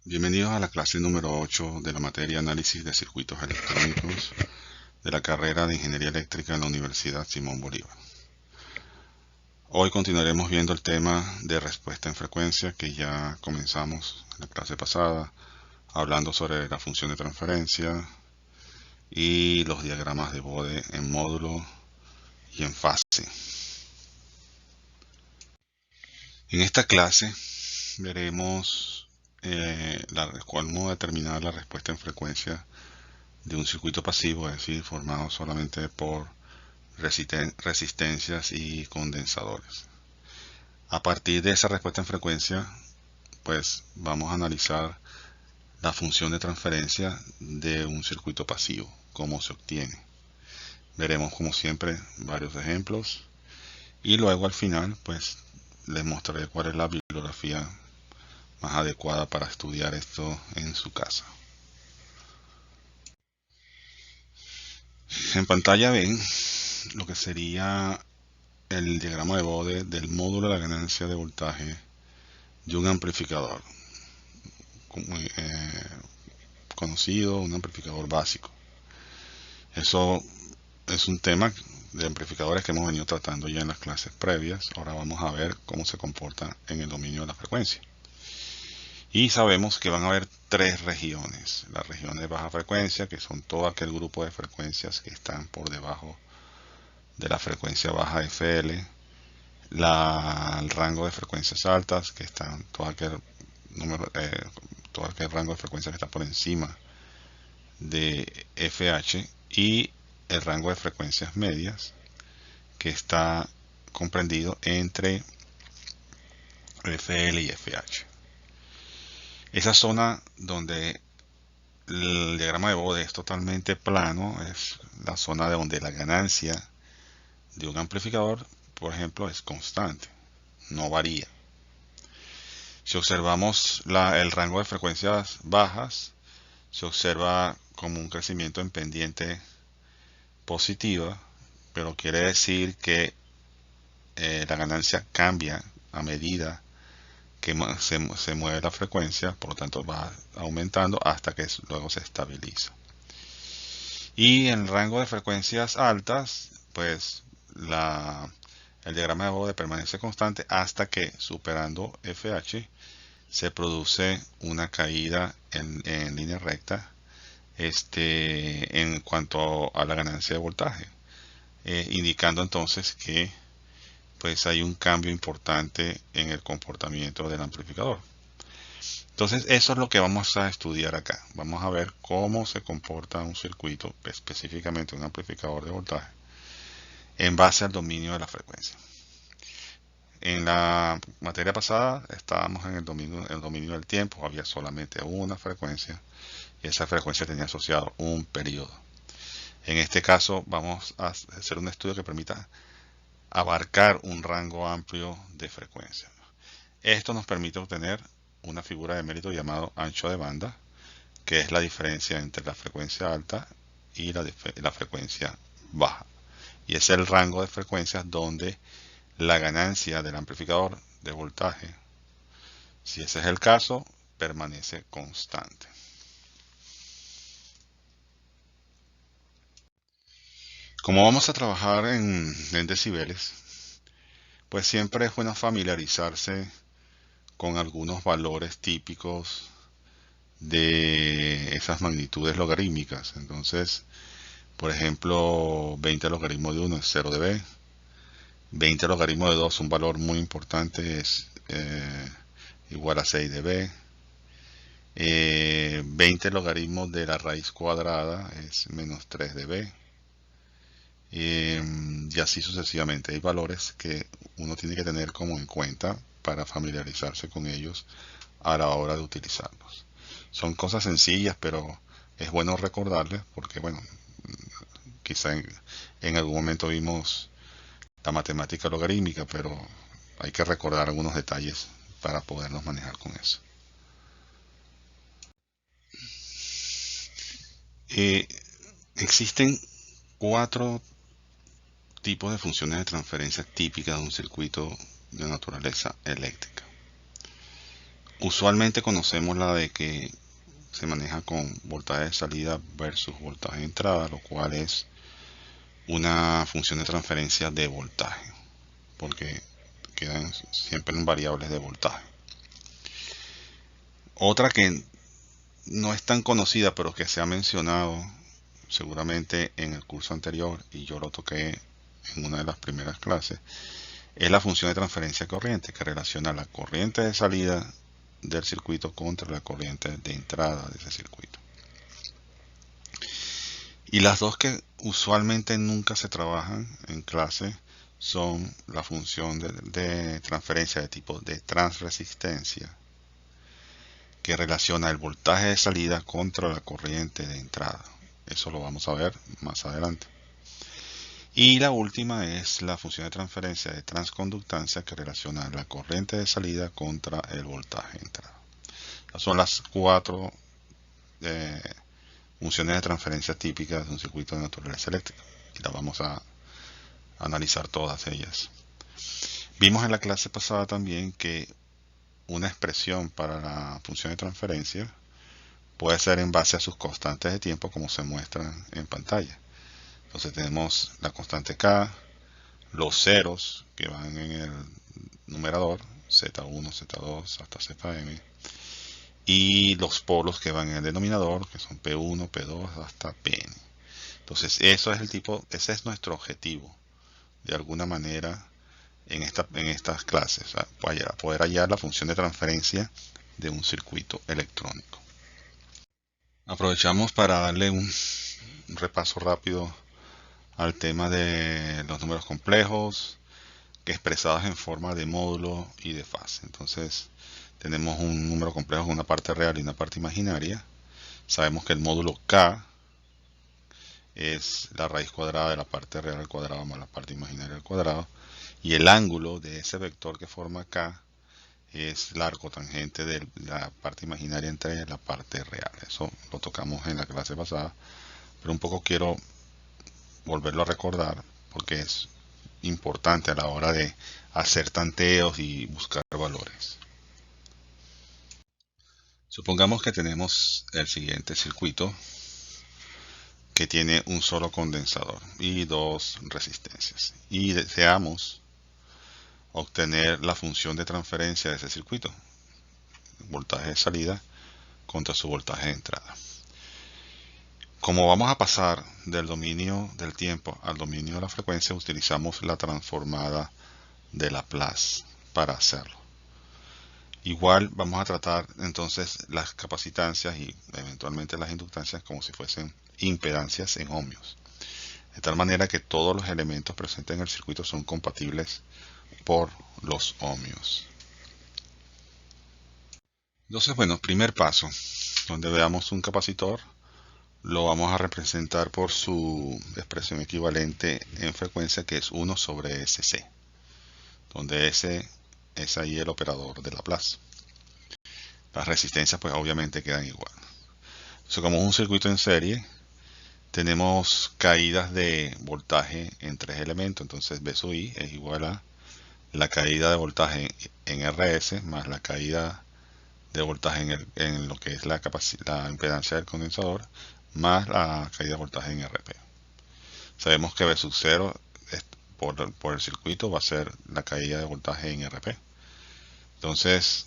Bienvenidos a la clase número 8 de la materia Análisis de Circuitos Electrónicos de la carrera de Ingeniería Eléctrica en la Universidad Simón Bolívar. Hoy continuaremos viendo el tema de respuesta en frecuencia que ya comenzamos en la clase pasada, hablando sobre la función de transferencia y los diagramas de Bode en módulo y en fase. En esta clase veremos cómo determinar la respuesta en frecuencia de un circuito pasivo, es decir, formado solamente por resistencias y condensadores. A partir de esa respuesta en frecuencia, pues vamos a analizar la función de transferencia de un circuito pasivo, cómo se obtiene. Veremos como siempre varios ejemplos y luego al final pues les mostraré cuál es la bibliografía más adecuada para estudiar esto en su casa. En pantalla ven lo que sería el diagrama de Bode del módulo de la ganancia de voltaje de un amplificador conocido, un amplificador básico. Eso es un tema de amplificadores que hemos venido tratando ya en las clases previas. Ahora vamos a ver cómo se comporta en el dominio de la frecuencia. Y sabemos que van a haber tres regiones. La región de baja frecuencia, que son todo aquel grupo de frecuencias que están por debajo de la frecuencia baja FL. El rango de frecuencias altas, que están todo aquel rango de frecuencias que está por encima de FH, y el rango de frecuencias medias, que está comprendido entre FL y FH. Esa zona donde el diagrama de Bode es totalmente plano es la zona de donde la ganancia de un amplificador, por ejemplo, es constante, no varía. Si observamos el rango de frecuencias bajas, se observa como un crecimiento en pendiente positiva, pero quiere decir que la ganancia cambia a medida que se mueve la frecuencia, por lo tanto va aumentando hasta que luego se estabiliza. Y en el rango de frecuencias altas, pues el diagrama de Bode permanece constante hasta que, superando FH, se produce una caída en línea recta en cuanto a la ganancia de voltaje, indicando entonces que pues hay un cambio importante en el comportamiento del amplificador. Entonces eso es lo que vamos a estudiar acá. Vamos a ver cómo se comporta un circuito, específicamente un amplificador de voltaje, en base al dominio de la frecuencia. En la materia pasada estábamos en el dominio del tiempo, había solamente una frecuencia y esa frecuencia tenía asociado un periodo. En este caso vamos a hacer un estudio que permita abarcar un rango amplio de frecuencias. Esto nos permite obtener una figura de mérito llamado ancho de banda, que es la diferencia entre la frecuencia alta y la frecuencia baja. Y es el rango de frecuencias donde la ganancia del amplificador de voltaje, si ese es el caso, permanece constante. Como vamos a trabajar en decibeles, pues siempre es bueno familiarizarse con algunos valores típicos de esas magnitudes logarítmicas. Entonces, por ejemplo, 20 logaritmo de 1 es 0 dB, 20 logaritmo de 2, un valor muy importante, es igual a 6 dB, 20 logaritmos de la raíz cuadrada es menos 3 dB, y así sucesivamente. Hay valores que uno tiene que tener como en cuenta para familiarizarse con ellos a la hora de utilizarlos. Son cosas sencillas, pero es bueno recordarles porque, bueno, quizá en algún momento vimos la matemática logarítmica, pero hay que recordar algunos detalles para podernos manejar con eso. Eh, Existen cuatro tipos de funciones de transferencia típicas de un circuito de naturaleza eléctrica. Usualmente conocemos la de que se maneja con voltaje de salida versus voltaje de entrada, lo cual es una función de transferencia de voltaje, porque quedan siempre en variables de voltaje. Otra que no es tan conocida, pero que se ha mencionado seguramente en el curso anterior, y yo lo toqué en una de las primeras clases, es la función de transferencia de corriente, que relaciona la corriente de salida del circuito contra la corriente de entrada de ese circuito. Y las dos que usualmente nunca se trabajan en clase son la función de transferencia de tipo de transresistencia, que relaciona el voltaje de salida contra la corriente de entrada. Eso lo vamos a ver más adelante. Y la última es la función de transferencia de transconductancia, que relaciona la corriente de salida contra el voltaje de entrada. Esas son las cuatro eh, funciones de transferencia típicas de un circuito de naturaleza eléctrica. Y las vamos a analizar todas ellas. Vimos en la clase pasada también que una expresión para la función de transferencia puede ser en base a sus constantes de tiempo, como se muestran en pantalla. Entonces tenemos la constante K, los ceros que van en el numerador, Z1, Z2 hasta Zm, y los polos que van en el denominador, que son P1, P2 hasta Pn. Entonces eso es el tipo, ese es nuestro objetivo, de alguna manera, en estas clases, ¿sabes? Poder hallar la función de transferencia de un circuito electrónico. Aprovechamos para darle un repaso rápido al tema de los números complejos, que expresados en forma de módulo y de fase. Entonces, tenemos un número complejo con una parte real y una parte imaginaria. Sabemos que el módulo K es la raíz cuadrada de la parte real al cuadrado más la parte imaginaria al cuadrado. Y el ángulo de ese vector que forma K es la arcotangente de la parte imaginaria entre la parte real. Eso lo tocamos en la clase pasada, pero un poco quiero volverlo a recordar porque es importante a la hora de hacer tanteos y buscar valores. Supongamos que tenemos el siguiente circuito que tiene un solo condensador y dos resistencias, y deseamos obtener la función de transferencia de ese circuito, voltaje de salida contra su voltaje de entrada. Como vamos a pasar del dominio del tiempo al dominio de la frecuencia, utilizamos la transformada de Laplace para hacerlo. Igual vamos a tratar entonces las capacitancias y eventualmente las inductancias como si fuesen impedancias en ohmios, de tal manera que todos los elementos presentes en el circuito son compatibles por los ohmios. Entonces, bueno, primer paso, donde veamos un capacitor, lo vamos a representar por su expresión equivalente en frecuencia, que es 1 sobre SC, donde S es ahí el operador de Laplace. Las resistencias pues obviamente quedan igual. Entonces, como es un circuito en serie, tenemos caídas de voltaje en tres elementos. Entonces B sub I es igual a la caída de voltaje en RS más la caída de voltaje en lo que es la impedancia del condensador más la caída de voltaje en RP. Sabemos que B sub 0 por el circuito va a ser la caída de voltaje en RP. Entonces,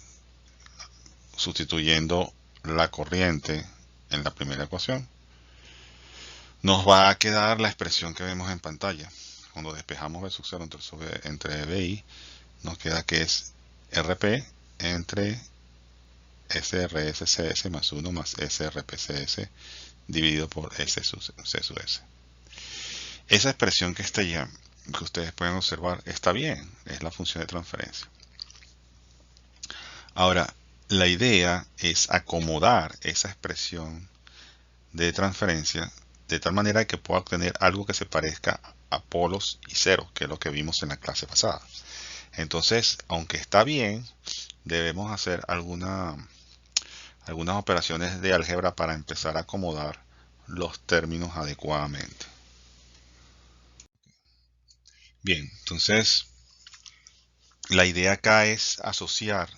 sustituyendo la corriente en la primera ecuación, nos va a quedar la expresión que vemos en pantalla. Cuando despejamos B sub 0 entre BI, nos queda que es RP entre SRSCS más 1 más SRPCS dividido por C sub S. Esa expresión que está allá, que ustedes pueden observar, está bien, es la función de transferencia. Ahora, la idea es acomodar esa expresión de transferencia de tal manera que pueda obtener algo que se parezca a polos y ceros, que es lo que vimos en la clase pasada. Entonces, aunque está bien, debemos hacer algunas operaciones de álgebra para empezar a acomodar los términos adecuadamente. Bien, entonces la idea acá es asociar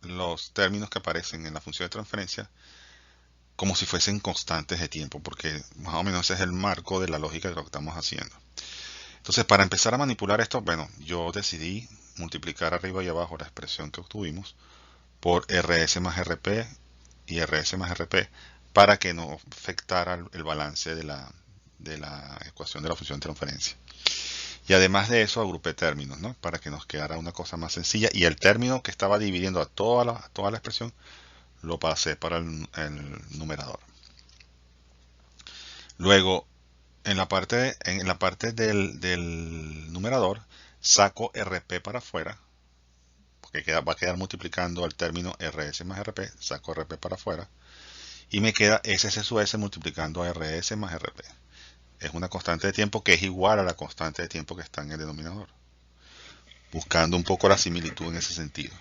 los términos que aparecen en la función de transferencia como si fuesen constantes de tiempo, porque más o menos ese es el marco de la lógica de lo que estamos haciendo. Entonces, para empezar a manipular esto, bueno, yo decidí multiplicar arriba y abajo la expresión que obtuvimos por RS más RP y RS más RP para que no afectara el balance de la ecuación de la función de transferencia. Y además de eso agrupé términos, ¿no? Para que nos quedara una cosa más sencilla. Y el término que estaba dividiendo a toda la expresión lo pasé para el numerador. Luego, en la parte del numerador, saco RP para afuera, porque va a quedar multiplicando el término RS más RP, saco RP para afuera, y me queda SS sub S multiplicando a RS más RP. Es una constante de tiempo que es igual a la constante de tiempo que está en el denominador, buscando un poco la similitud en ese sentido.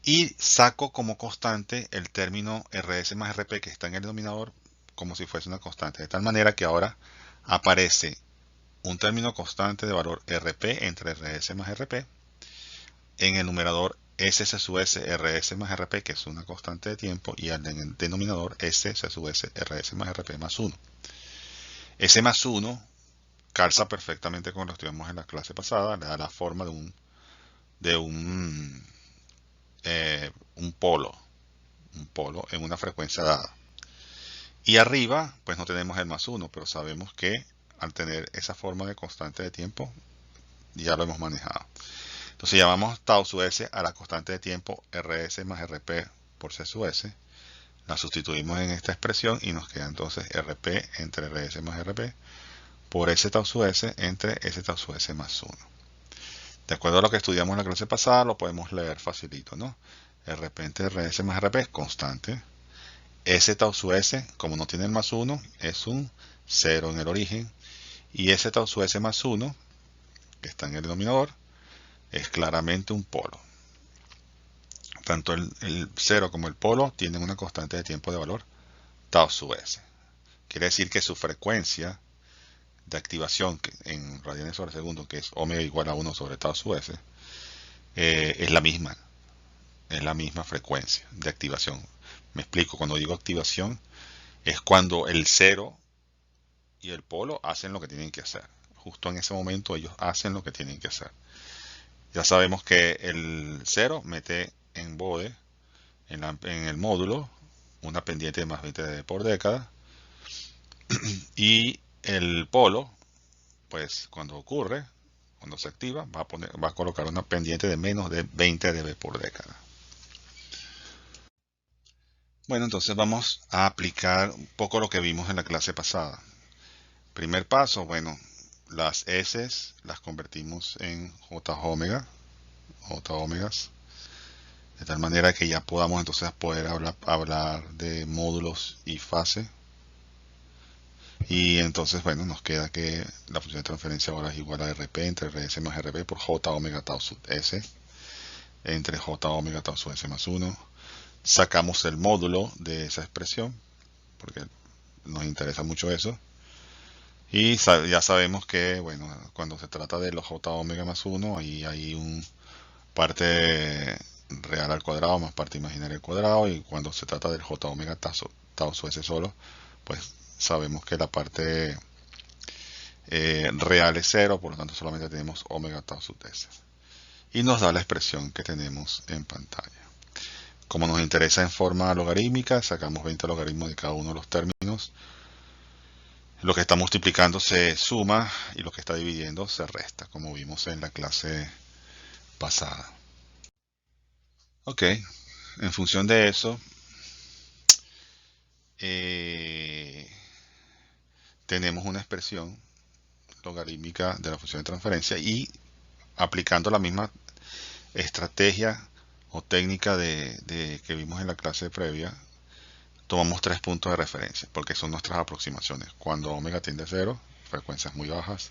Y saco como constante el término RS más RP que está en el denominador como si fuese una constante, de tal manera que ahora aparece un término constante de valor RP entre RS más RP en el numerador SS sub S RS más RP, que es una constante de tiempo, y en el denominador SS sub S RS más RP más 1. Ese más 1 calza perfectamente con lo que estudiamos en la clase pasada, le da la forma de un polo en una frecuencia dada. Y arriba, pues no tenemos el más 1, pero sabemos que al tener esa forma de constante de tiempo, ya lo hemos manejado. Entonces llamamos tau sub S a la constante de tiempo RS más RP por C sub S. La sustituimos en esta expresión y nos queda entonces RP entre RS más RP por S tau sub S entre S tau sub S más 1. De acuerdo a lo que estudiamos en la clase pasada, lo podemos leer facilito, ¿no? RP entre RS más RP es constante. S tau sub S, como no tiene el más 1, es un 0 en el origen. Y S tau sub S más 1, que está en el denominador, es claramente un polo. Tanto el 0 como el polo tienen una constante de tiempo de valor tau sub S. Quiere decir que su frecuencia de activación en radianes sobre segundo, que es omega igual a 1 sobre tau sub S, es la misma. Es la misma frecuencia de activación. Me explico, cuando digo activación, es cuando el 0 y el polo hacen lo que tienen que hacer. Justo en ese momento ellos hacen lo que tienen que hacer. Ya sabemos que el 0 mete en bode, en el módulo, una pendiente de más 20 dB por década. Y el polo, pues cuando ocurre, cuando se activa, va a colocar una pendiente de menos de 20 dB por década. Bueno, entonces vamos a aplicar un poco lo que vimos en la clase pasada. Primer paso, bueno, las S las convertimos en J omegas, de tal manera que ya podamos entonces poder hablar de módulos y fase. Y entonces, bueno, nos queda que la función de transferencia ahora es igual a RP entre RS más RP por J omega tau sub S entre J omega tau sub S más 1. Sacamos el módulo de esa expresión, porque nos interesa mucho eso. Y ya sabemos que, bueno, cuando se trata de los J omega más 1, ahí hay un parte real al cuadrado más parte imaginaria al cuadrado. Y cuando se trata del J omega tau sub S solo, pues sabemos que la parte real es 0, por lo tanto solamente tenemos omega tau sub S. Y nos da la expresión que tenemos en pantalla. Como nos interesa en forma logarítmica, sacamos 20 logaritmos de cada uno de los términos. Lo que está multiplicando se suma y lo que está dividiendo se resta, como vimos en la clase pasada. Ok, en función de eso, tenemos una expresión logarítmica de la función de transferencia y aplicando la misma estrategia o técnica que vimos en la clase previa, tomamos 3 puntos de referencia, porque son nuestras aproximaciones. Cuando omega tiende a 0, frecuencias muy bajas.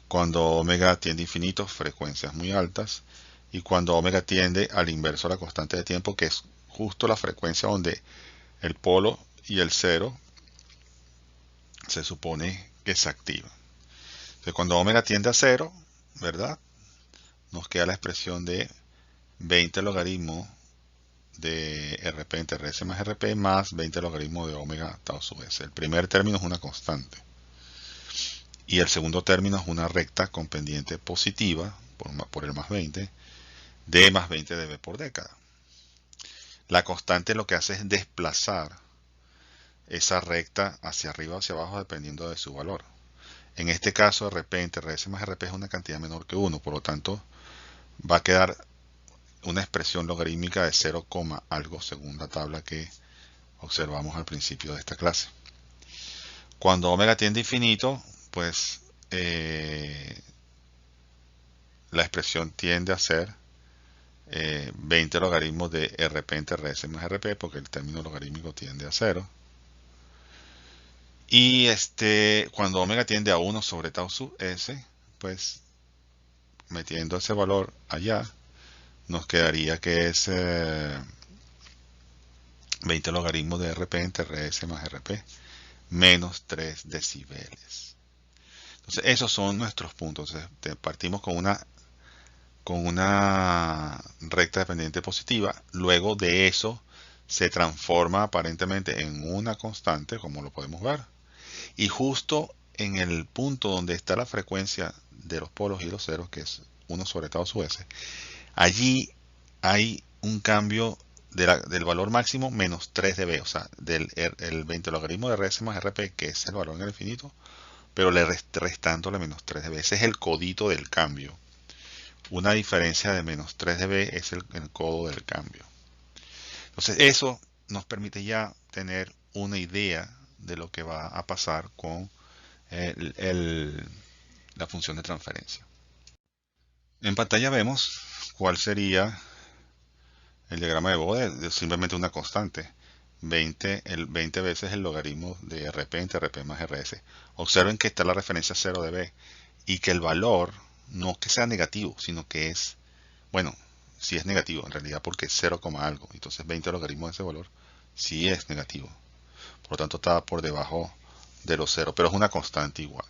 Cuando omega tiende a infinito, frecuencias muy altas. Y cuando omega tiende al inverso a la constante de tiempo, que es justo la frecuencia donde el polo y el 0 se supone que se activan. Entonces, cuando omega tiende a 0, ¿verdad? Nos queda la expresión de 20 logaritmos de RP entre RS más RP más 20 logaritmo de omega tau sub S. El primer término es una constante y el segundo término es una recta con pendiente positiva por el más 20 de más 20 de B por década. La constante lo que hace es desplazar esa recta hacia arriba o hacia abajo dependiendo de su valor. En este caso RP entre RS más RP es una cantidad menor que 1, por lo tanto va a quedar una expresión logarítmica de 0, algo según la tabla que observamos al principio de esta clase. Cuando omega tiende a infinito, pues la expresión tiende a ser 20 logaritmos de RP entre RS más RP, porque el término logarítmico tiende a 0. Y cuando omega tiende a 1 sobre tau sub S, pues metiendo ese valor allá, nos quedaría que es 20 logaritmos de RP entre RS más RP menos 3 decibeles. Entonces esos son nuestros puntos. Entonces, partimos con una recta dependiente positiva. Luego de eso se transforma aparentemente en una constante, como lo podemos ver. Y justo en el punto donde está la frecuencia de los polos y los ceros, que es 1 sobre tau sub S, allí hay un cambio del valor máximo menos 3 dB, o sea, el 20 logaritmo de RS más RP, que es el valor en el infinito, pero restándole menos 3 dB. Ese es el codito del cambio. Una diferencia de menos 3 dB es el codo del cambio. Entonces eso nos permite ya tener una idea de lo que va a pasar con la función de transferencia. En pantalla vemos cuál sería el diagrama de Bode, de simplemente una constante. 20 veces el logaritmo de RP entre RP más RS. Observen que está la referencia 0 de B y que el valor no que sea negativo, sino que es, bueno, sí es negativo en realidad porque es 0, algo. Entonces 20 logaritmos de ese valor sí es negativo. Por lo tanto está por debajo de los 0, pero es una constante igual.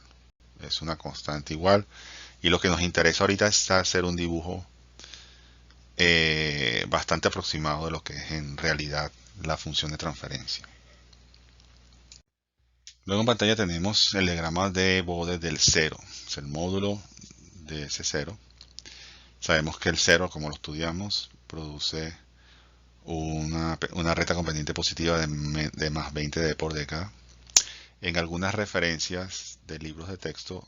Es una constante igual. Y lo que nos interesa ahorita es hacer un dibujo bastante aproximado de lo que es en realidad la función de transferencia. Luego en pantalla tenemos el diagrama de Bode del cero, es el módulo de ese cero. Sabemos que el cero, como lo estudiamos, produce una recta con pendiente positiva de más 20 dB por década. En algunas referencias de libros de texto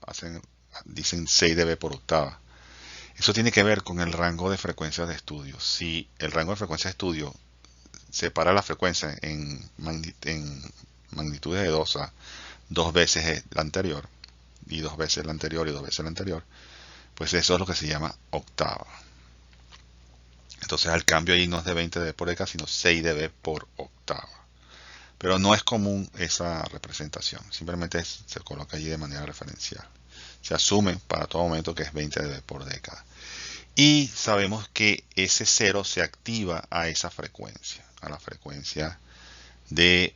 dicen 6 dB por octava. Eso tiene que ver con el rango de frecuencias de estudio. Si el rango de frecuencia de estudio separa la frecuencia en magnitudes de 2 a 2 veces la anterior, y 2 veces la anterior y 2 veces la anterior, pues eso es lo que se llama octava. Entonces el cambio ahí no es de 20 dB por década, sino 6 dB por octava. Pero no es común esa representación, simplemente se coloca allí de manera referencial. Se asume para todo momento que es 20 dB por década. Y sabemos que ese cero se activa a esa frecuencia, a la frecuencia de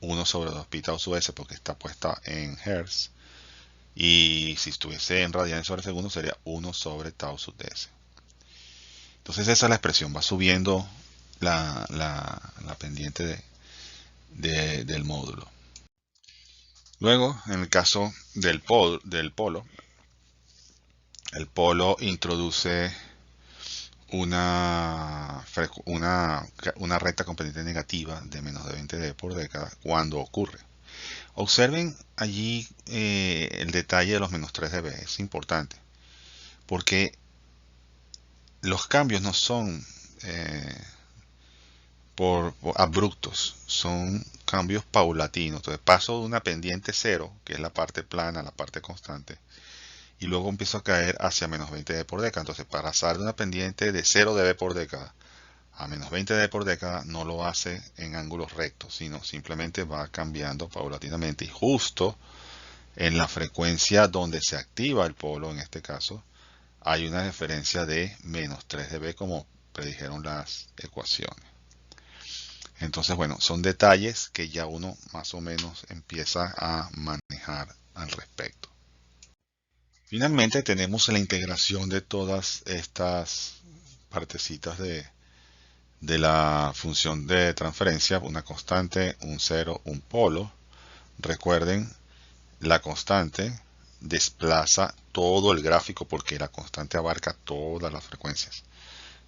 1 sobre 2 pi tau sub S, porque está puesta en Hertz. Y si estuviese en radianes sobre segundo sería 1 sobre tau sub S. Entonces esa es la expresión, va subiendo la pendiente del módulo. Luego, en el caso del polo, el polo introduce una recta con pendiente negativa de menos de 20 dB por década cuando ocurre. Observen allí el detalle de los menos 3 dB, es importante, porque los cambios no son por abruptos, son cambios paulatinos. Entonces paso de una pendiente 0, que es la parte plana, la parte constante, y luego empiezo a caer hacia menos 20 dB por década. Entonces para pasar de una pendiente de 0 dB por década a menos 20 dB por década no lo hace en ángulos rectos, sino simplemente va cambiando paulatinamente. Y justo en la frecuencia donde se activa el polo, en este caso, hay una diferencia de menos 3 dB como predijeron las ecuaciones. Entonces, bueno, son detalles que ya uno más o menos empieza a manejar al respecto. Finalmente tenemos la integración de todas estas partecitas de la función de transferencia, una constante, un cero, un polo. Recuerden, la constante desplaza todo el gráfico porque la constante abarca todas las frecuencias.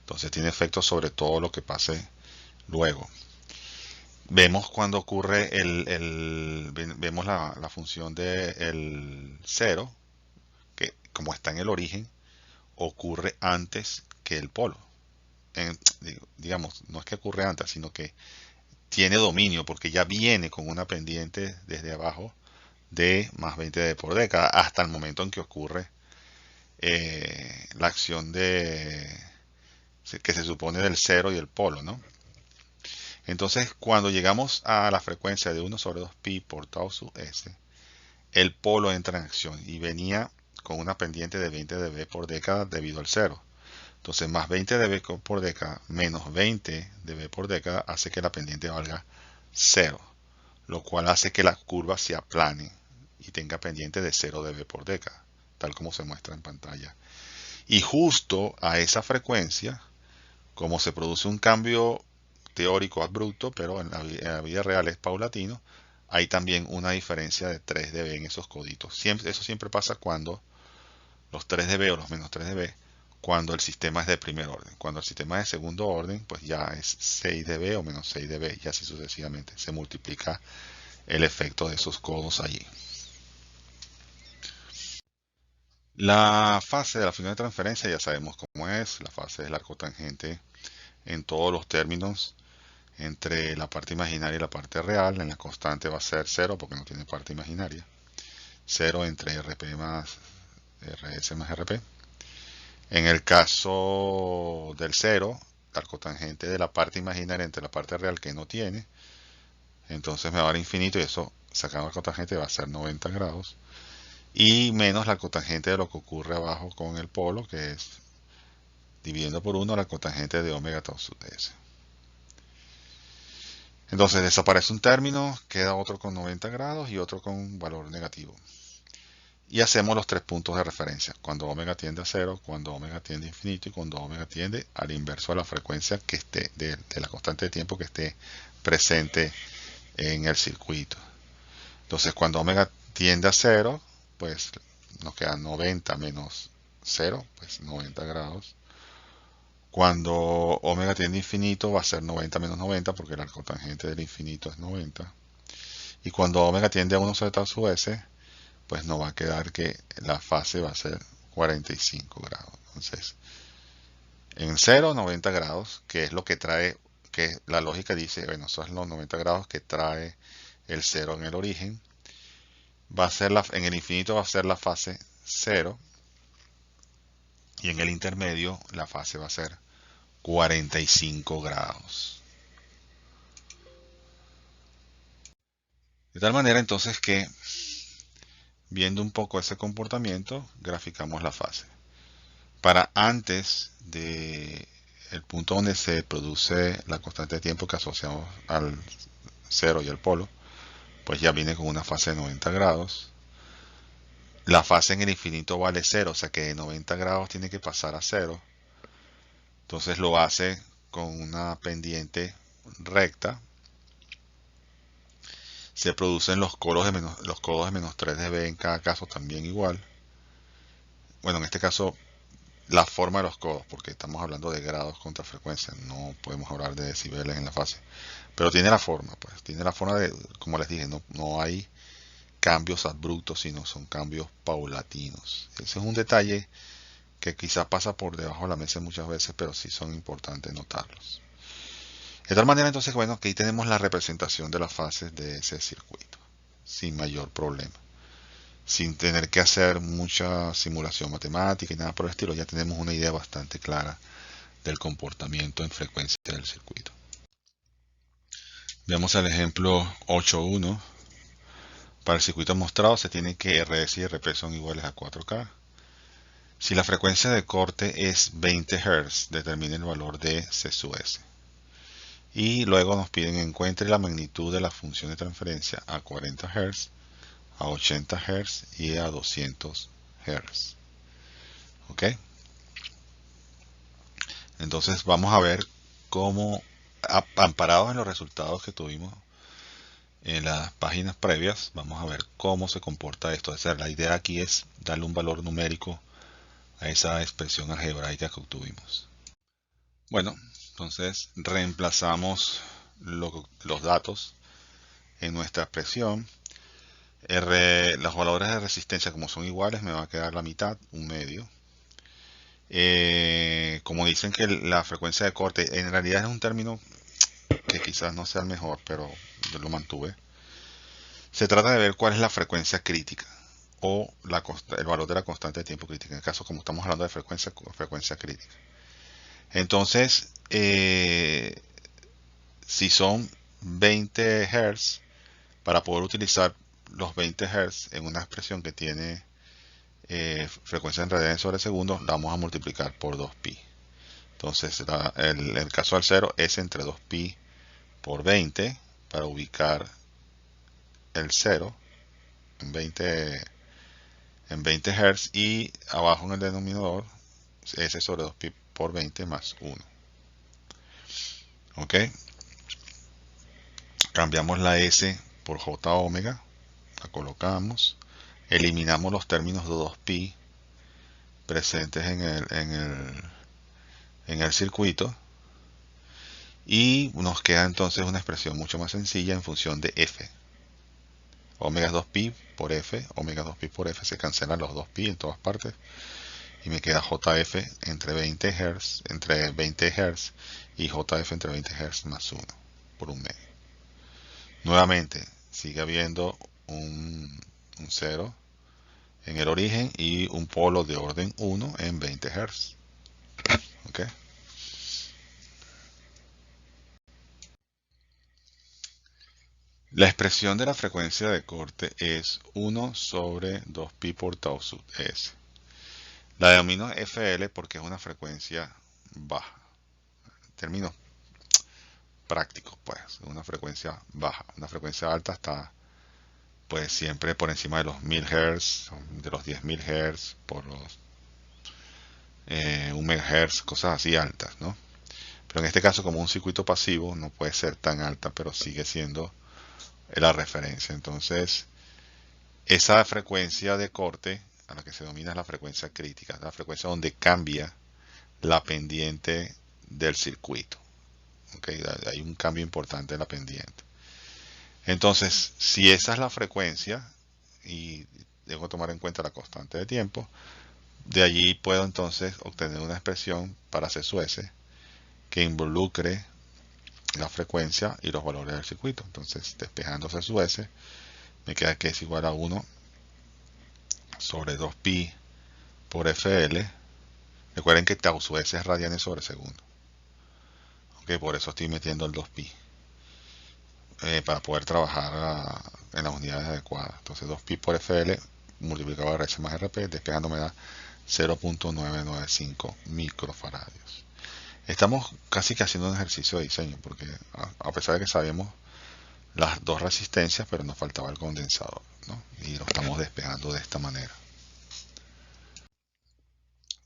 Entonces tiene efecto sobre todo lo que pase luego. Vemos cuando ocurre vemos la función de el cero, que como está en el origen, ocurre antes que el polo. Digamos, no es que ocurre antes, sino que tiene dominio porque ya viene con una pendiente desde abajo de más 20 dB por década hasta el momento en que ocurre la acción que se supone del cero y el polo, ¿no? Entonces, cuando llegamos a la frecuencia de 1 sobre 2 pi por tau sub s, el polo entra en acción y venía con una pendiente de 20 dB por década debido al cero. Entonces, más 20 dB por década menos 20 dB por década hace que la pendiente valga 0, lo cual hace que la curva se aplane y tenga pendiente de 0 dB por década, tal como se muestra en pantalla. Y justo a esa frecuencia, como se produce un cambio teórico abrupto, pero en la vida real es paulatino, hay también una diferencia de 3 dB en esos coditos. Eso siempre pasa cuando los 3 dB o los menos 3 dB, cuando el sistema es de primer orden. Cuando el sistema es de segundo orden, pues ya es 6 dB o menos 6 dB, y así sucesivamente. Se multiplica el efecto de esos codos allí. La fase de la función de transferencia ya sabemos cómo es. La fase es la cotangente en todos los términos entre la parte imaginaria y la parte real. En la constante va a ser 0 porque no tiene parte imaginaria. 0 entre RP más RS más RP. En el caso del 0, la cotangente de la parte imaginaria entre la parte real que no tiene, entonces me va a dar infinito y eso sacando la cotangente va a ser 90 grados. Y menos la cotangente de lo que ocurre abajo con el polo, que es dividiendo por 1 la cotangente de omega tau sub s. Entonces desaparece un término, queda otro con 90 grados y otro con valor negativo. Y hacemos los tres puntos de referencia, cuando omega tiende a 0, cuando omega tiende a infinito y cuando omega tiende al inverso de la frecuencia que esté, de la constante de tiempo que esté presente en el circuito. Entonces cuando omega tiende a 0, pues nos queda 90 menos 0, pues 90 grados. Cuando omega tiende a infinito va a ser 90 menos 90 porque la cotangente del infinito es 90. Y cuando omega tiende a 1 sobre tau sub s, pues nos va a quedar que la fase va a ser 45 grados. Entonces, en 0, 90 grados, que es lo que trae, que la lógica dice, bueno, esos son los 90 grados que trae el 0 en el origen. Va a ser en el infinito va a ser la fase 0 y en el intermedio la fase va a ser 45 grados. De tal manera entonces que, viendo un poco ese comportamiento, graficamos la fase. Para antes de el punto donde se produce la constante de tiempo que asociamos al 0 y al polo, pues ya viene con una fase de 90 grados. La fase en el infinito vale 0, o sea que de 90 grados tiene que pasar a 0. Entonces lo hace con una pendiente recta. Se producen los codos de menos 3 dB en cada caso también igual. Bueno, en este caso la forma de los codos, porque estamos hablando de grados contra frecuencia, no podemos hablar de decibeles en la fase. Pero tiene la forma, pues, tiene la forma de, como les dije, no hay cambios abruptos, sino son cambios paulatinos. Ese es un detalle que quizás pasa por debajo de la mesa muchas veces, pero sí son importantes notarlos. De tal manera entonces, bueno, que ahí tenemos la representación de las fases de ese circuito, sin mayor problema. Sin tener que hacer mucha simulación matemática y nada por el estilo, ya tenemos una idea bastante clara del comportamiento en frecuencia del circuito. Veamos el ejemplo 8.1. Para el circuito mostrado se tiene que RS y RP son iguales a 4K. Si la frecuencia de corte es 20 Hz, determine el valor de C sub S. Y luego nos piden encuentre la magnitud de la función de transferencia a 40 Hz, a 80 Hz y a 200 Hz. ¿Ok? Entonces vamos a ver cómo, amparados en los resultados que tuvimos en las páginas previas, vamos a ver cómo se comporta esto. O sea, la idea aquí es darle un valor numérico a esa expresión algebraica que obtuvimos. Bueno, entonces reemplazamos los datos en nuestra expresión. Los valores de resistencia, como son iguales, me va a quedar la mitad, un medio. Como dicen que la frecuencia de corte en realidad es un término que quizás no sea el mejor, pero yo lo mantuve. Se trata de ver cuál es la frecuencia crítica o el valor de la constante de tiempo crítica. En el caso, como estamos hablando de frecuencia crítica. Entonces, si son 20 Hz, para poder utilizar los 20 Hz en una expresión que tiene frecuencia en radianes sobre segundo, la vamos a multiplicar por 2pi. Entonces, el caso al 0 es entre 2pi por 20 para ubicar el 0 en 20 Hz, y abajo en el denominador S sobre 2pi por 20 más 1. ¿Ok? Cambiamos la S por J omega, la colocamos, eliminamos los términos de 2pi presentes en el circuito, y nos queda entonces una expresión mucho más sencilla en función de f. Omega es 2pi por f, omega 2pi por f, se cancelan los 2pi en todas partes, y me queda jf entre 20 Hz y jf entre 20 Hz más 1 por un medio. Nuevamente, sigue habiendo un 0 en el origen y un polo de orden 1 en 20 Hz. ¿Okay? La expresión de la frecuencia de corte es 1 sobre 2pi por tau sub s. La denomino FL porque es una frecuencia baja. En términos prácticos, pues, una frecuencia baja. Una frecuencia alta está, pues, siempre por encima de los 1000 Hz, de los 10.000 Hz, por los 1 MHz, cosas así altas, ¿no? Pero en este caso, como un circuito pasivo, no puede ser tan alta, pero sigue siendo la referencia. Entonces, esa frecuencia de corte, a la que se denomina la frecuencia crítica, la frecuencia donde cambia la pendiente del circuito. ¿Okay? Hay un cambio importante en la pendiente. Entonces, si esa es la frecuencia, y debo tomar en cuenta la constante de tiempo, de allí puedo entonces obtener una expresión para C sub S que involucre la frecuencia y los valores del circuito. Entonces, despejando C sub S, me queda que es igual a 1 sobre 2pi por FL. Recuerden que tau sub S es radianes sobre segundo. Okay, por eso estoy metiendo el 2pi. Para poder trabajar en las unidades adecuadas. Entonces 2pi por FL multiplicado por RC más RP, despejando me da 0.995 microfaradios. Estamos casi que haciendo un ejercicio de diseño, porque a pesar de que sabemos las dos resistencias, pero nos faltaba el condensador, ¿no? Y lo estamos despejando de esta manera.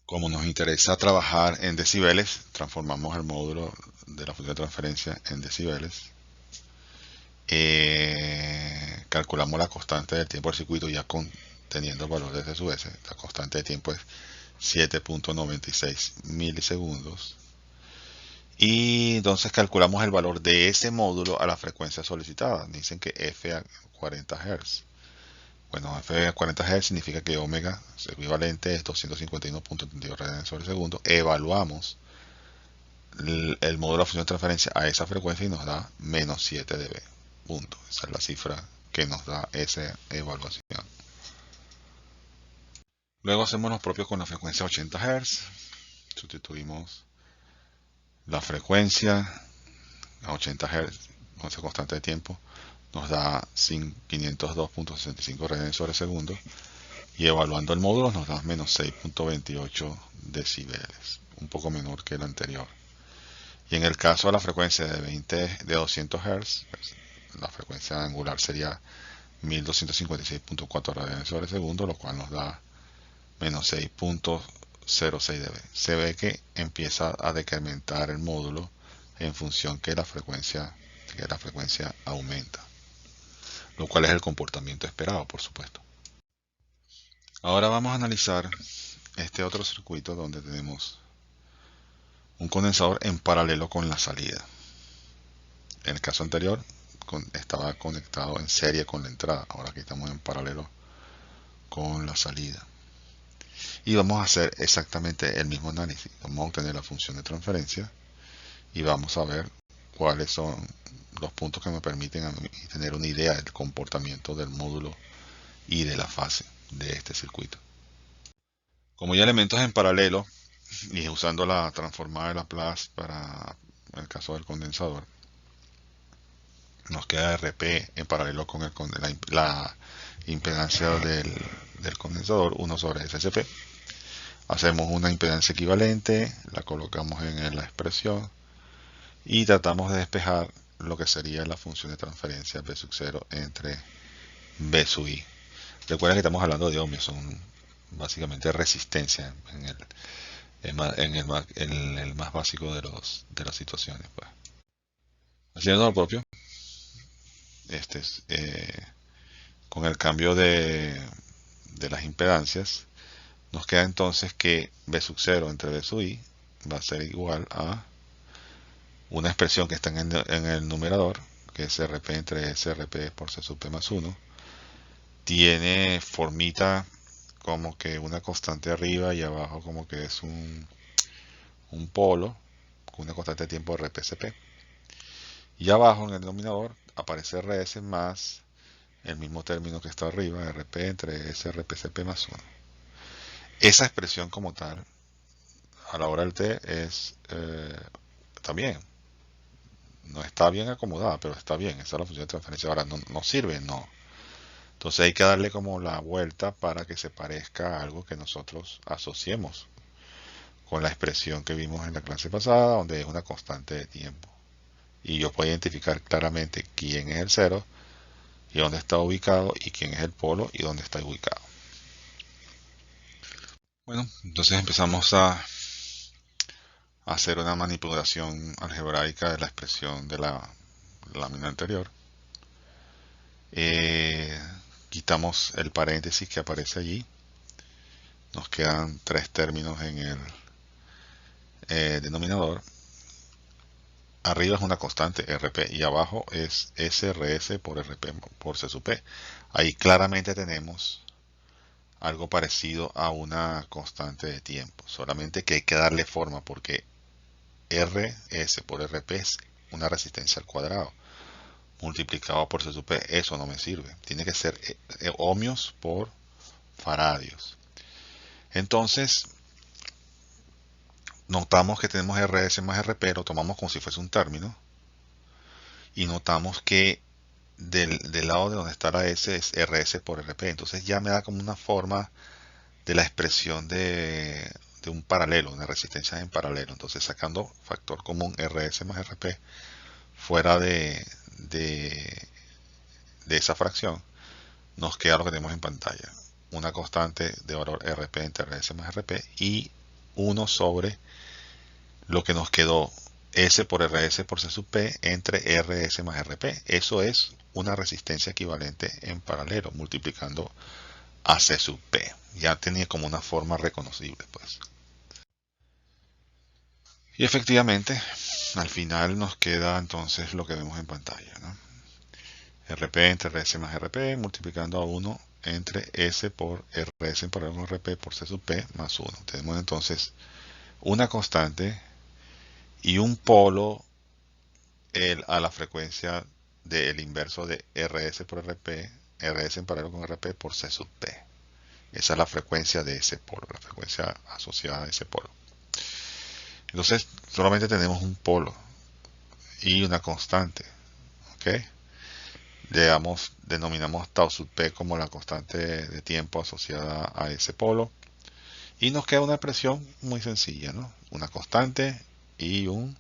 Como nos interesa trabajar en decibeles, transformamos el módulo de la función de transferencia en decibeles. Calculamos la constante del tiempo del circuito ya teniendo el valor de C sub S. La constante de tiempo es 7.96 milisegundos. Y entonces calculamos el valor de ese módulo a la frecuencia solicitada. Dicen que F a 40 Hz. Bueno, F a 40 Hz significa que omega equivalente es 251.32 radianes sobre segundo. Evaluamos el módulo de la función de transferencia a esa frecuencia y nos da menos 7 dB. Punto. Esa es la cifra que nos da esa evaluación. Luego hacemos lo propio con la frecuencia 80 Hz. Sustituimos la frecuencia a 80 Hz con esa constante de tiempo. Nos da 502.65 radianes sobre segundo. Y evaluando el módulo nos da menos 6.28 decibeles. Un poco menor que el anterior. Y en el caso de la frecuencia de 200 Hz, pues, la frecuencia angular sería 1256.4 radianes sobre segundo, lo cual nos da menos 6.06 dB. Se ve que empieza a decrementar el módulo en función que la frecuencia aumenta, lo cual es el comportamiento esperado, por supuesto. Ahora vamos a analizar este otro circuito donde tenemos un condensador en paralelo con la salida. En el caso anterior estaba conectado en serie con la entrada, ahora aquí estamos en paralelo con la salida. Y vamos a hacer exactamente el mismo análisis. Vamos a obtener la función de transferencia y vamos a ver cuáles son los puntos que me permiten a mí tener una idea del comportamiento del módulo y de la fase de este circuito. Como ya elementos en paralelo y usando la transformada de Laplace para el caso del condensador, nos queda RP en paralelo con la impedancia del condensador 1 sobre SCP. Hacemos una impedancia equivalente, la colocamos en la expresión y tratamos de despejar lo que sería la función de transferencia B sub 0 entre B sub I. Recuerden que estamos hablando de ohmios, son básicamente resistencia el más básico de las situaciones. Pues. Haciendo lo propio, con el cambio de las impedancias, nos queda entonces que B sub 0 entre B sub I va a ser igual a una expresión que está en el numerador, que es RP entre SRP por C sub P más 1. Tiene formita como que una constante arriba y abajo como que es un polo con una constante de tiempo RPCP. Y abajo en el denominador aparece RS más el mismo término que está arriba, RP entre SRPCP más 1. Esa expresión como tal, a la hora del T, está bien. No está bien acomodada, pero está bien. Esa es la función de transferencia. Ahora, no sirve, no. Entonces hay que darle como la vuelta para que se parezca a algo que nosotros asociemos con la expresión que vimos en la clase pasada, donde es una constante de tiempo. Y yo puedo identificar claramente quién es el cero y dónde está ubicado, y quién es el polo y dónde está ubicado. Bueno, entonces empezamos a hacer una manipulación algebraica de la expresión de la lámina anterior. Quitamos el paréntesis que aparece allí. Nos quedan tres términos en el denominador. Arriba es una constante RP y abajo es SRS por RP por C sub P. Ahí claramente tenemos algo parecido a una constante de tiempo, solamente que hay que darle forma porque RS por RP es una resistencia al cuadrado multiplicado por C sub P. Eso no me sirve, tiene que ser ohmios por faradios. Entonces notamos que tenemos RS más RP, lo tomamos como si fuese un término y notamos que del lado de donde está la S es RS por RP. Entonces ya me da como una forma de la expresión de un paralelo, una resistencia en paralelo. Entonces sacando factor común RS más RP fuera de esa fracción, nos queda lo que tenemos en pantalla. Una constante de valor RP entre RS más RP y 1 sobre lo que nos quedó S por RS por C sub P entre RS más RP. Eso es una resistencia equivalente en paralelo, multiplicando a C sub P. Ya tenía como una forma reconocible, pues. Y efectivamente, al final nos queda entonces lo que vemos en pantalla, ¿no? RP entre RS más RP, multiplicando a 1 entre S por RS en paralelo con RP por C sub P más 1. Tenemos entonces una constante y un polo a la frecuencia del inverso de RS por RP, RS en paralelo con RP por C sub P. Esa es la frecuencia de ese polo, la frecuencia asociada a ese polo. Entonces, solamente tenemos un polo y una constante. ¿Ok? Denominamos tau sub P como la constante de tiempo asociada a ese polo. Y nos queda una expresión muy sencilla, ¿no? Una constante y un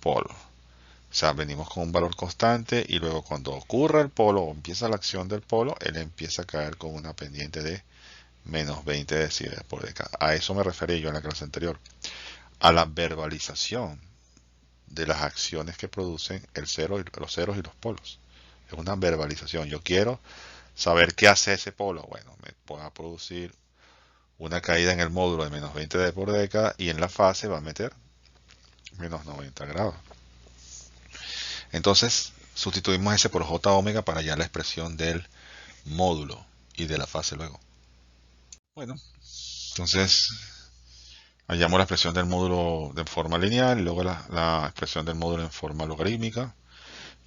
polo. O sea, venimos con un valor constante y luego cuando ocurre el polo o empieza la acción del polo, él empieza a caer con una pendiente de menos 20 decibeles por década. A eso me referí yo en la clase anterior. A la verbalización de las acciones que producen el cero y los ceros y los polos. Es una verbalización. Yo quiero saber qué hace ese polo. Bueno, me va a producir una caída en el módulo de menos 20 de por década y en la fase va a meter menos 90 grados. Entonces sustituimos ese por J omega para hallar la expresión del módulo y de la fase luego. Bueno, entonces hallamos la expresión del módulo de forma lineal y luego la expresión del módulo en forma logarítmica.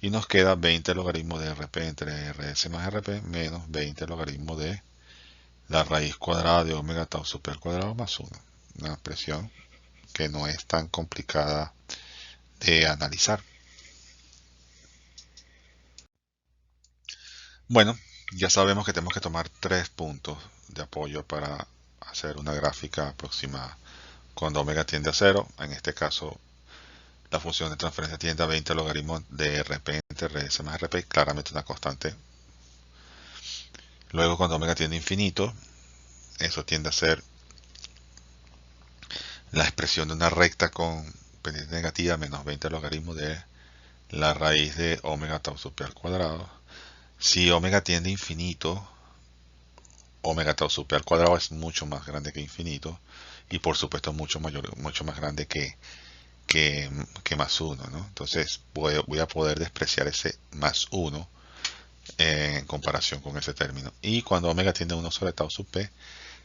Y nos queda 20 logaritmos de RP entre RS más RP menos 20 logaritmos de la raíz cuadrada de omega tau super al cuadrado más 1. Una expresión que no es tan complicada de analizar. Bueno, ya sabemos que tenemos que tomar 3 puntos de apoyo para hacer una gráfica aproximada. Cuando omega tiende a 0, en este caso la función de transferencia tiende a 20 logaritmos de RP entre RS más RP, claramente una constante. Luego cuando omega tiende a infinito, eso tiende a ser la expresión de una recta con pendiente negativa menos 20 logaritmos de la raíz de omega tau super al cuadrado. Si omega tiende a infinito, omega tau super al cuadrado es mucho más grande que infinito y por supuesto mucho más grande que más 1, ¿no? Entonces voy a poder despreciar ese más 1 en comparación con ese término. Y cuando omega tiende a 1 sobre tau sub p,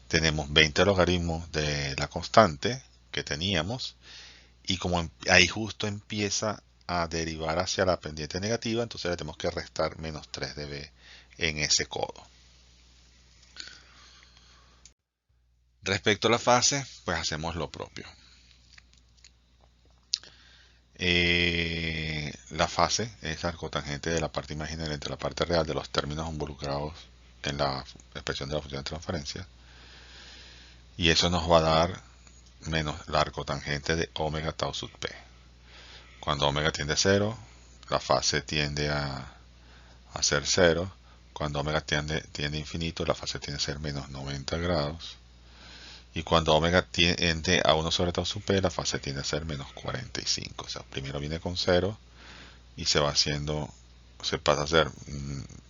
tenemos 20 logaritmos de la constante que teníamos y como ahí justo empieza a derivar hacia la pendiente negativa, entonces le tenemos que restar menos 3 dB en ese codo. Respecto a la fase, pues hacemos lo propio. La fase es arcotangente de la parte imaginaria entre la parte real de los términos involucrados en la expresión de la función de transferencia. Y eso nos va a dar menos la arcotangente de omega tau sub p. Cuando omega tiende a 0, la fase tiende a ser 0. Cuando omega tiende a infinito, la fase tiende a ser menos 90 grados. Y cuando omega tiende a 1 sobre tau sub p, la fase tiende a ser menos 45. O sea, primero viene con 0 y se va haciendo, se pasa a ser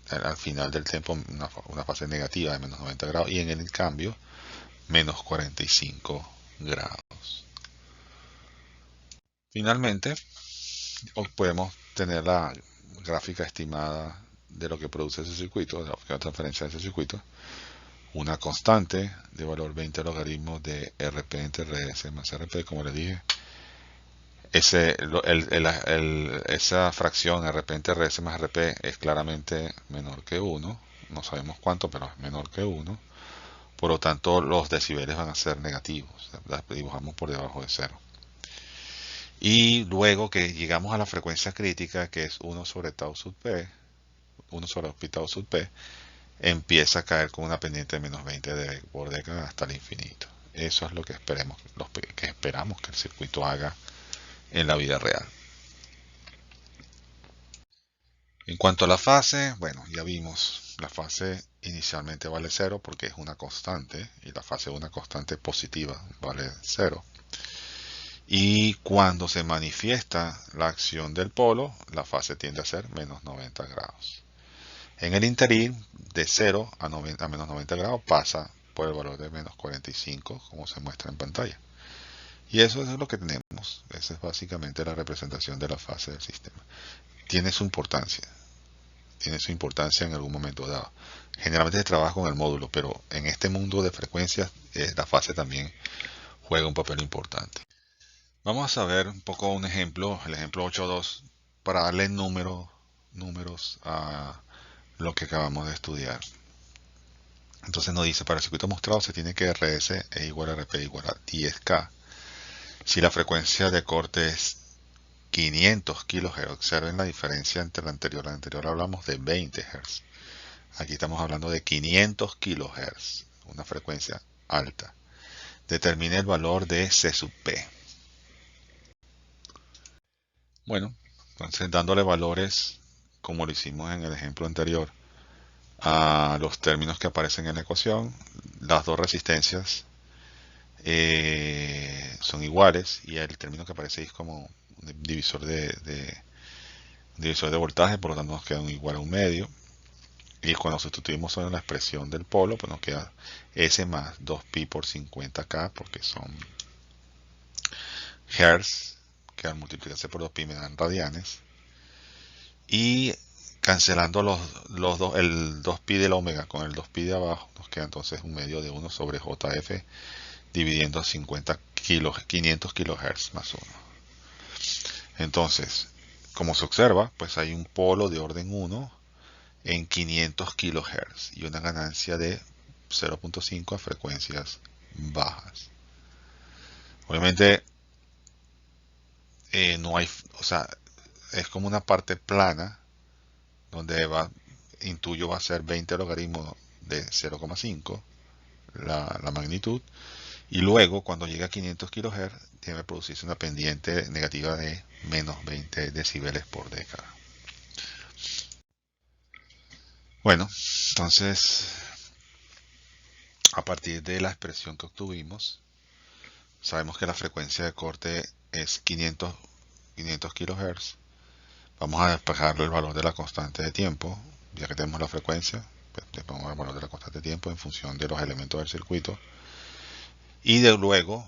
al final del tiempo una fase negativa de menos 90 grados y en el cambio menos 45 grados. Finalmente, podemos tener la gráfica estimada de lo que produce ese circuito, de la transferencia de ese circuito, una constante de valor 20 logaritmos de RP entre RS más RP, como les dije. Esa fracción RP entre RS más RP es claramente menor que 1, no sabemos cuánto, pero es menor que 1. Por lo tanto, los decibeles van a ser negativos, las dibujamos por debajo de 0. Y luego que llegamos a la frecuencia crítica, que es 1 sobre tau sub p, 1 sobre pi tau sub p, empieza a caer con una pendiente de menos 20 de por década hasta el infinito. Eso es lo que esperamos que el circuito haga en la vida real. En cuanto a la fase, bueno, ya vimos, la fase inicialmente vale 0 porque es una constante y la fase de una constante positiva vale 0. Y cuando se manifiesta la acción del polo, la fase tiende a ser menos 90 grados. En el interín, de 0 a menos 90 grados pasa por el valor de menos 45, como se muestra en pantalla. Y eso es lo que tenemos. Esa es básicamente la representación de la fase del sistema. Tiene su importancia en algún momento dado. Generalmente se trabaja con el módulo, pero en este mundo de frecuencias, la fase también juega un papel importante. Vamos a ver un poco un ejemplo, el ejemplo 8.2, para darle números a lo que acabamos de estudiar. Entonces nos dice, para el circuito mostrado se tiene que RS es igual a RP igual a 10K. Si la frecuencia de corte es 500 kHz, observen la diferencia entre la anterior. La anterior hablamos de 20 Hz. Aquí estamos hablando de 500 kHz, una frecuencia alta. Determine el valor de C sub P. Bueno, entonces dándole valores, como lo hicimos en el ejemplo anterior, a los términos que aparecen en la ecuación, las dos resistencias son iguales y el término que aparece es como divisor divisor de voltaje, por lo tanto nos queda un igual a un medio. Y cuando sustituimos en la expresión del polo, pues nos queda S más 2pi por 50k, porque son hertz, que al multiplicarse por 2pi me dan radianes. Y cancelando los dos, el 2pi de la omega con el 2pi de abajo, nos queda entonces un medio de 1 sobre JF dividiendo a 500 kilohertz más 1. Entonces, como se observa, pues hay un polo de orden 1 en 500 kilohertz y una ganancia de 0.5 a frecuencias bajas. Obviamente no hay, o sea, es como una parte plana donde intuyo va a ser 20 logaritmos de 0,5 la magnitud, y luego cuando llega a 500 kHz debe producirse una pendiente negativa de menos 20 decibeles por década. Bueno, entonces a partir de la expresión que obtuvimos, sabemos que la frecuencia de corte es 500 kHz. Vamos a despejar el valor de la constante de tiempo, ya que tenemos la frecuencia, pues le pongo el valor de la constante de tiempo en función de los elementos del circuito. Y luego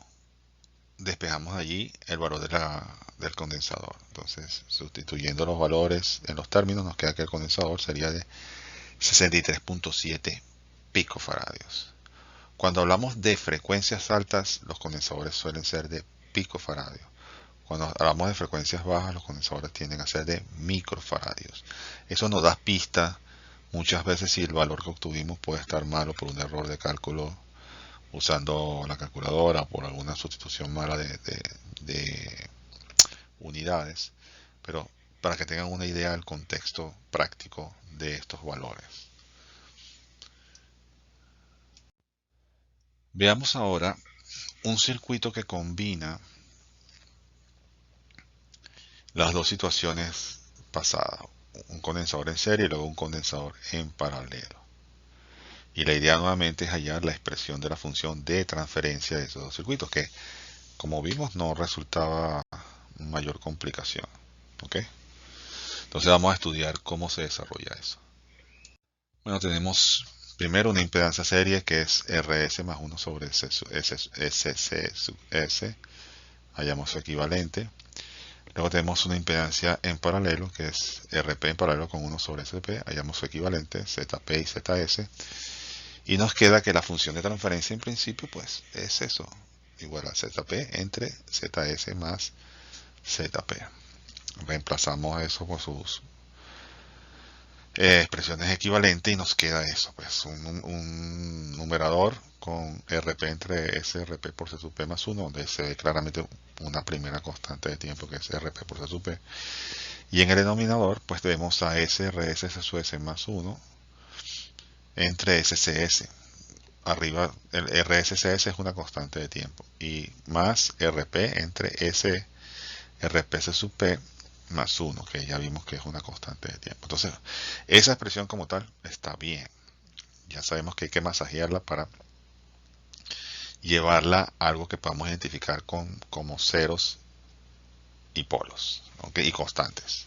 despejamos allí el valor del condensador. Entonces, sustituyendo los valores en los términos, nos queda que el condensador sería de 63.7 picofaradios. Cuando hablamos de frecuencias altas, los condensadores suelen ser de picofaradios. Cuando hablamos de frecuencias bajas, los condensadores tienden a ser de microfaradios. Eso nos da pista muchas veces si el valor que obtuvimos puede estar malo por un error de cálculo usando la calculadora, por alguna sustitución mala de unidades. Pero para que tengan una idea del contexto práctico de estos valores. Veamos ahora un circuito que combina las dos situaciones pasadas, un condensador en serie y luego un condensador en paralelo. Y la idea nuevamente es hallar la expresión de la función de transferencia de esos dos circuitos, que como vimos no resultaba mayor complicación. ¿Ok? Entonces vamos a estudiar cómo se desarrolla eso. Bueno, tenemos primero una impedancia serie que es RS más 1 sobre SC sub S. Hallamos su equivalente. Luego tenemos una impedancia en paralelo, que es RP en paralelo con 1 sobre SP. Hallamos su equivalente, ZP y ZS. Y nos queda que la función de transferencia en principio pues es eso, igual a ZP entre ZS más ZP. Reemplazamos eso por sus expresiones equivalentes y nos queda eso, pues un numerador con RP entre SRP por C sub P más 1, donde se ve claramente una primera constante de tiempo que es RP por C sub P. Y en el denominador, pues tenemos a SRS C sub S más 1 entre SCS. Arriba, el RSCS es una constante de tiempo. Y más RP entre SRP C sub P más 1, que ya vimos que es una constante de tiempo. Entonces, esa expresión como tal está bien. Ya sabemos que hay que masajearla para llevarla a algo que podamos identificar como ceros y polos, ¿okay? Y constantes.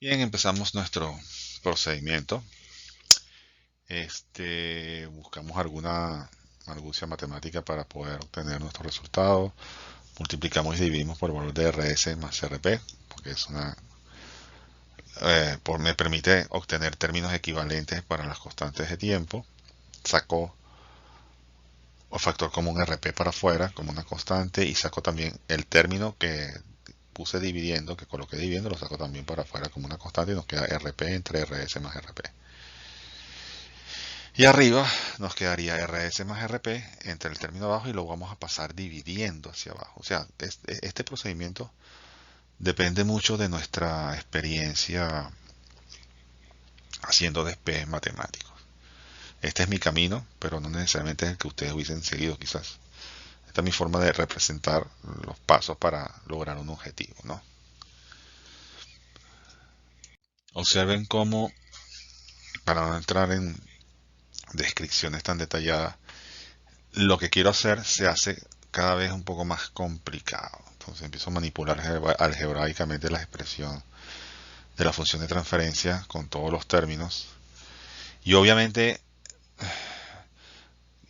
Bien, empezamos nuestro procedimiento. Buscamos alguna argucia matemática para poder obtener nuestro resultado. Multiplicamos y dividimos por el valor de RS más RP, porque es me permite obtener términos equivalentes para las constantes de tiempo. Saco el factor común RP para afuera como una constante y saco también el término que puse dividiendo, que coloqué dividiendo, lo saco también para afuera como una constante y nos queda RP entre RS más RP. Y arriba nos quedaría RS más RP entre el término abajo y lo vamos a pasar dividiendo hacia abajo. O sea, este procedimiento depende mucho de nuestra experiencia haciendo despejes matemáticos. Este es mi camino, pero no necesariamente es el que ustedes hubiesen seguido quizás. Esta es mi forma de representar los pasos para lograr un objetivo, ¿no? Observen cómo, para no entrar en descripciones tan detalladas, lo que quiero hacer se hace cada vez un poco más complicado. Entonces empiezo a manipular algebraicamente la expresión de la función de transferencia con todos los términos. Y obviamente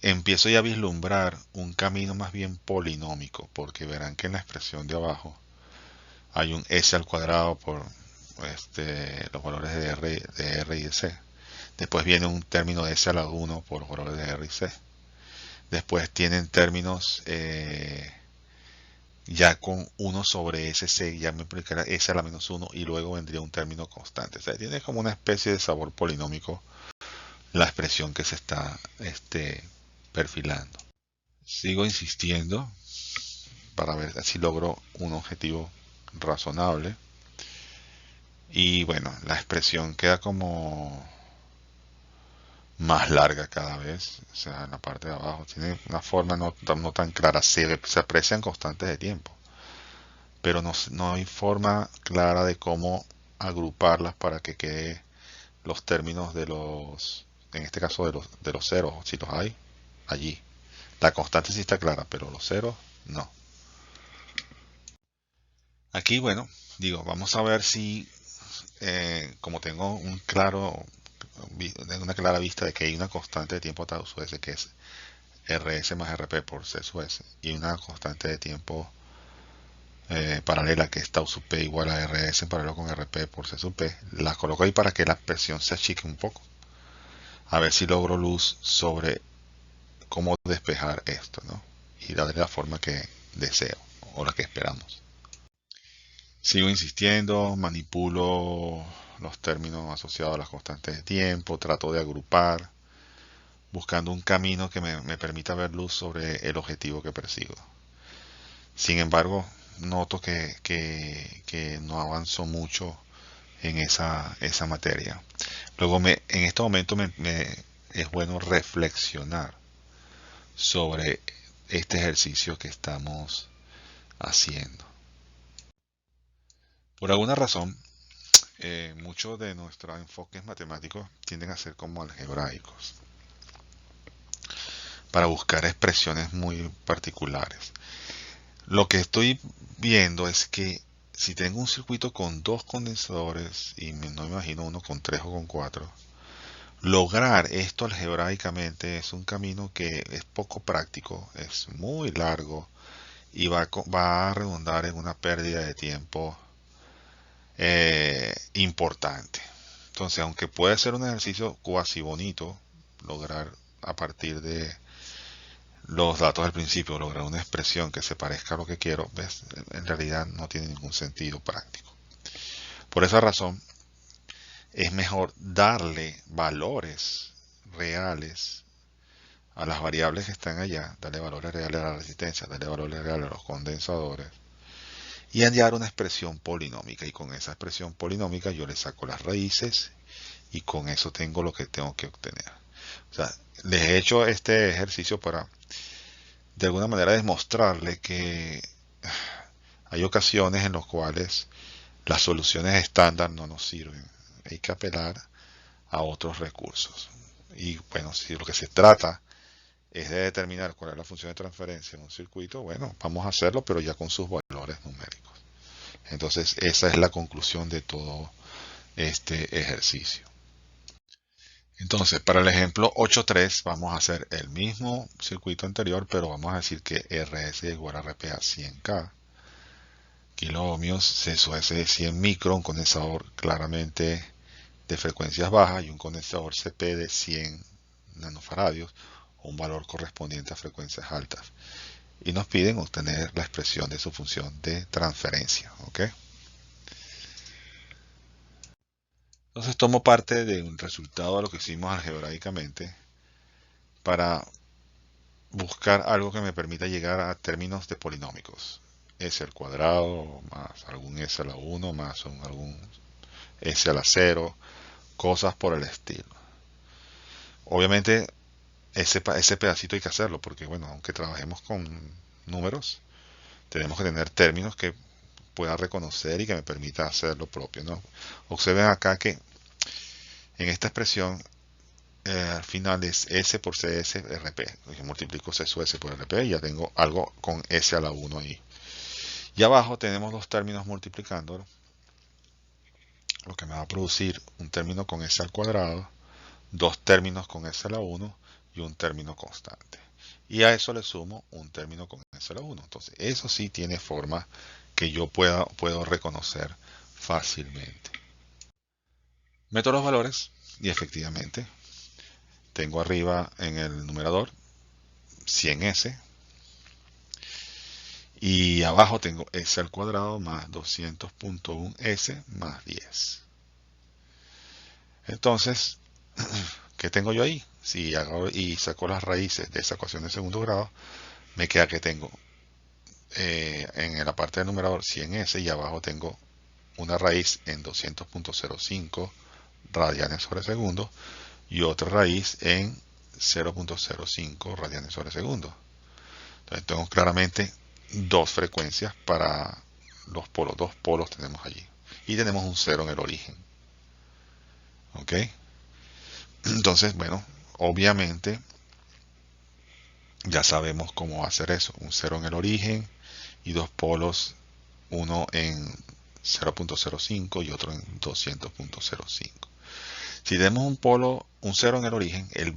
empiezo ya a vislumbrar un camino más bien polinómico, porque verán que en la expresión de abajo hay un s al cuadrado por los valores de R y de C. Después viene un término de s a la 1 por los valores de R y C. Después tienen términos ya con 1 sobre SC, ya me implicará S a la menos 1 y luego vendría un término constante. O sea, tiene como una especie de sabor polinómico la expresión que se está perfilando. Sigo insistiendo para ver si logro un objetivo razonable. Y bueno, la expresión queda como más larga cada vez. O sea, en la parte de abajo tiene una forma no tan clara. Se aprecian constantes de tiempo, pero no hay forma clara de cómo agruparlas para que quede los términos en este caso de los ceros, si los hay, allí. La constante sí está clara, pero los ceros no. Aquí, bueno, digo, vamos a ver si, como tengo una clara vista de que hay una constante de tiempo tau su s, que es rs más rp por c su s, y una constante de tiempo paralela que es tau sub p igual a rs en paralelo con rp por c sub p, las coloco ahí para que la presión se achique un poco. A ver si logro luz sobre cómo despejar esto, ¿no? Y darle la forma que deseo o la que esperamos. Sigo insistiendo, manipulo los términos asociados a las constantes de tiempo, trato de agrupar, buscando un camino que me permita ver luz sobre el objetivo que persigo. Sin embargo, noto que no avanzo mucho en esa materia. Luego, en este momento es bueno reflexionar sobre este ejercicio que estamos haciendo. Por alguna razón, muchos de nuestros enfoques matemáticos tienden a ser como algebraicos, para buscar expresiones muy particulares. Lo que estoy viendo es que si tengo un circuito con dos condensadores, y no me imagino uno con tres o con cuatro, lograr esto algebraicamente es un camino que es poco práctico, es muy largo y va a redundar en una pérdida de tiempo importante. Entonces, aunque puede ser un ejercicio cuasi bonito, lograr a partir de los datos del principio, lograr una expresión que se parezca a lo que quiero, ¿ves? En realidad no tiene ningún sentido práctico. Por esa razón, es mejor darle valores reales a las variables que están allá, darle valores reales a la resistencia, darle valores reales a los condensadores y hallar una expresión polinómica. Y con esa expresión polinómica yo le saco las raíces y con eso tengo lo que tengo que obtener. O sea, les he hecho este ejercicio para de alguna manera demostrarle que hay ocasiones en las cuales las soluciones estándar no nos sirven. Hay que apelar a otros recursos. Y bueno, si lo que se trata es de determinar cuál es la función de transferencia en un circuito, bueno, vamos a hacerlo, pero ya con sus valores numéricos. Entonces, esa es la conclusión de todo este ejercicio. Entonces, para el ejemplo 8.3 vamos a hacer el mismo circuito anterior, pero vamos a decir que RS es igual a RP a 100K kiloohmios, C sub S de 100 micro, un condensador claramente de frecuencias bajas y un condensador CP de 100 nanofaradios, un valor correspondiente a frecuencias altas. Y nos piden obtener la expresión de su función de transferencia. ¿Ok? Entonces tomo parte de un resultado de lo que hicimos algebraicamente para buscar algo que me permita llegar a términos de polinómicos. S al cuadrado más algún S a la 1 más algún S a la 0, cosas por el estilo. Obviamente ese pedacito hay que hacerlo porque, bueno, aunque trabajemos con números, tenemos que tener términos que pueda reconocer y que me permita hacer lo propio, ¿no? Observen acá que en esta expresión al final es S por CS RP. Yo multiplico C sub S por RP y ya tengo algo con S a la 1 ahí. Y abajo tenemos los términos multiplicándolo, lo que me va a producir un término con s al cuadrado, dos términos con s a la 1 y un término constante. Y a eso le sumo un término con s a la 1. Entonces, eso sí tiene forma que yo puedo reconocer fácilmente. Meto los valores y efectivamente tengo arriba en el numerador 100s y abajo tengo s al cuadrado más 200.1s más 10. Entonces, ¿qué tengo yo ahí? Si hago y saco las raíces de esa ecuación de segundo grado, me queda que tengo en la parte del numerador 100s y abajo tengo una raíz en 200.05 radianes sobre segundo y otra raíz en 0.05 radianes sobre segundo. Entonces tengo claramente dos frecuencias para los polos, dos polos tenemos allí. Y tenemos un cero en el origen. ¿Ok? Entonces, bueno, obviamente ya sabemos cómo hacer eso. Un cero en el origen y dos polos, uno en 0.05 y otro en 200.05. Si tenemos un polo, un cero en el origen, él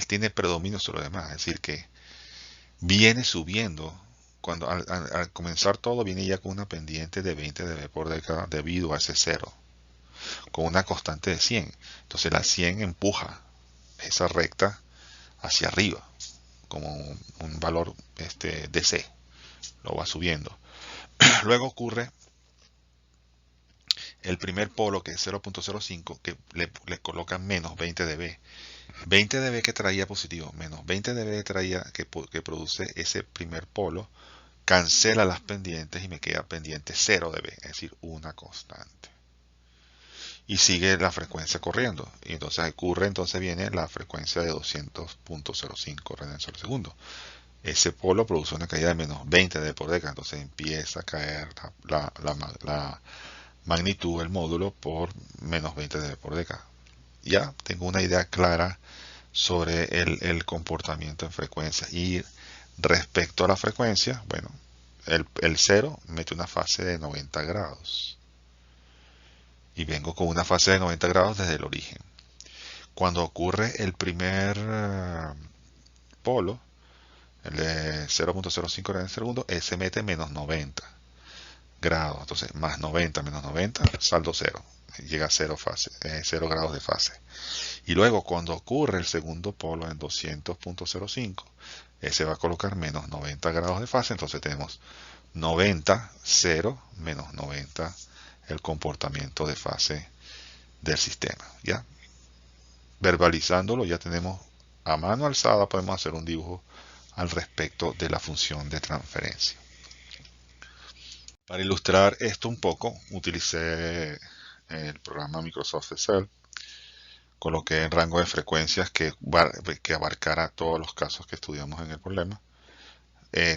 tiene predominio sobre los demás. Es decir, que viene subiendo. Cuando al comenzar todo viene ya con una pendiente de 20 dB por década debido a ese cero, con una constante de 100. Entonces la 100 empuja esa recta hacia arriba, como un valor DC, lo va subiendo. Luego ocurre el primer polo, que es 0.05, que le coloca menos 20 dB. 20 dB que traía positivo, menos 20 dB que traía que produce ese primer polo, cancela las pendientes y me queda pendiente 0 dB, es decir, una constante. Y sigue la frecuencia corriendo. Y entonces viene la frecuencia de 200.05 radianes sobre segundo. Ese polo produce una caída de menos 20 dB por década, entonces empieza a caer la magnitud del módulo por menos 20 dB por década. Ya tengo una idea clara sobre el comportamiento en frecuencia. Y respecto a la frecuencia, bueno, el 0 mete una fase de 90 grados. Y vengo con una fase de 90 grados desde el origen. Cuando ocurre el primer polo, el de 0.05 grados en segundo, ese mete menos 90 grados. Entonces, más 90 menos 90, saldo 0. Llega a 0 grados de fase. Y luego, cuando ocurre el segundo polo en 200.05, ese va a colocar menos 90 grados de fase. Entonces tenemos 90, 0, menos 90, el comportamiento de fase del sistema. ¿Ya? Verbalizándolo, ya tenemos a mano alzada, podemos hacer un dibujo al respecto de la función de transferencia. Para ilustrar esto un poco, utilicé el programa Microsoft Excel. Coloqué el rango de frecuencias que abarcara todos los casos que estudiamos en el problema.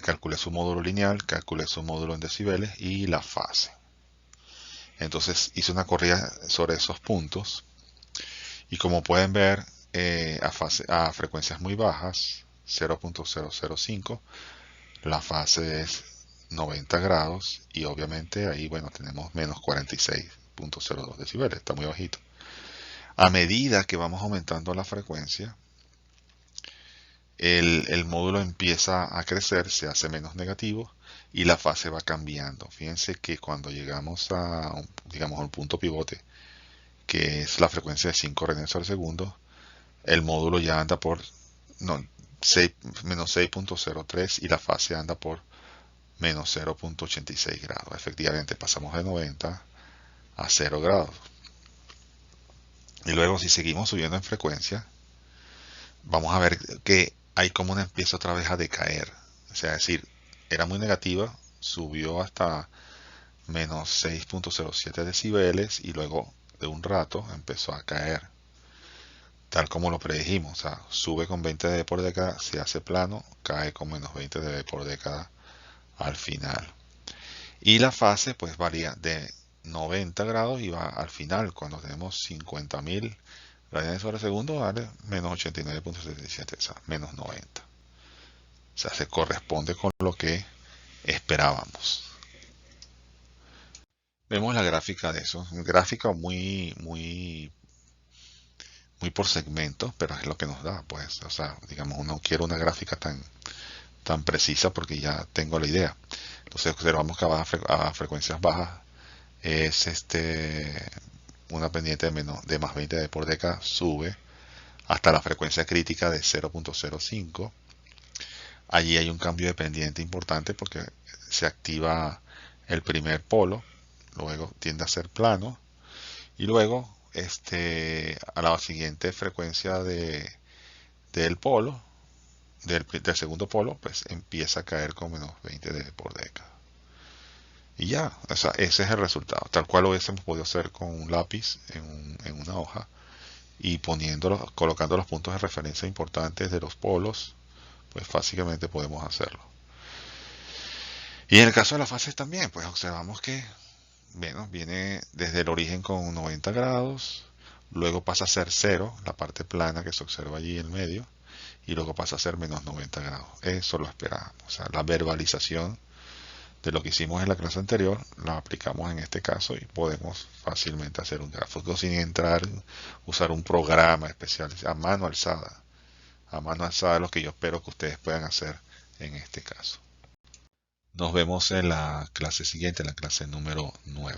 Calculé su módulo lineal, calculé su módulo en decibeles y la fase. Entonces hice una corrida sobre esos puntos y como pueden ver, a frecuencias muy bajas, 0.005, la fase es 90 grados y obviamente ahí, bueno, tenemos menos 46.02 decibeles, está muy bajito. A medida que vamos aumentando la frecuencia, el módulo empieza a crecer, se hace menos negativo y la fase va cambiando. Fíjense que cuando llegamos a, digamos, un punto pivote, que es la frecuencia de 5 radianes sobre segundo, el módulo ya anda por menos 6.03 y la fase anda por menos 0.86 grados. Efectivamente pasamos de 90 a 0 grados. Y luego si seguimos subiendo en frecuencia, vamos a ver que hay como una empieza otra vez a decaer. O sea, es decir, era muy negativa, subió hasta menos 6.07 decibeles y luego de un rato empezó a caer. Tal como lo predijimos, o sea, sube con 20 dB por década, se hace plano, cae con menos 20 dB por década al final. Y la fase pues varía de 90 grados y va al final, cuando tenemos 50.000 radianes sobre segundo, vale menos 89.77, o sea, menos 90. O sea, se corresponde con lo que esperábamos. Vemos la gráfica de eso, una gráfica muy por segmento, pero es lo que nos da, pues, o sea, digamos, no quiero una gráfica tan precisa porque ya tengo la idea. Entonces observamos que a frecuencias bajas es una pendiente de más 20 de por década sube hasta la frecuencia crítica de 0.05. Allí hay un cambio de pendiente importante porque se activa el primer polo, luego tiende a ser plano y luego a la siguiente frecuencia del polo, del segundo polo, pues empieza a caer con menos 20 de por década. Y ya, o sea, ese es el resultado, tal cual lo hubiésemos podido hacer con un lápiz en una hoja y colocando los puntos de referencia importantes de los polos, pues básicamente podemos hacerlo. Y en el caso de las fases también, pues observamos que bueno, viene desde el origen con 90 grados, luego pasa a ser 0, la parte plana que se observa allí en medio, y luego pasa a ser menos 90 grados. Eso lo esperábamos. O sea, la verbalización de lo que hicimos en la clase anterior la aplicamos en este caso y podemos fácilmente hacer un gráfico sin usar un programa especial a mano alzada. A mano alzada es lo que yo espero que ustedes puedan hacer en este caso. Nos vemos en la clase siguiente, en la clase número 9.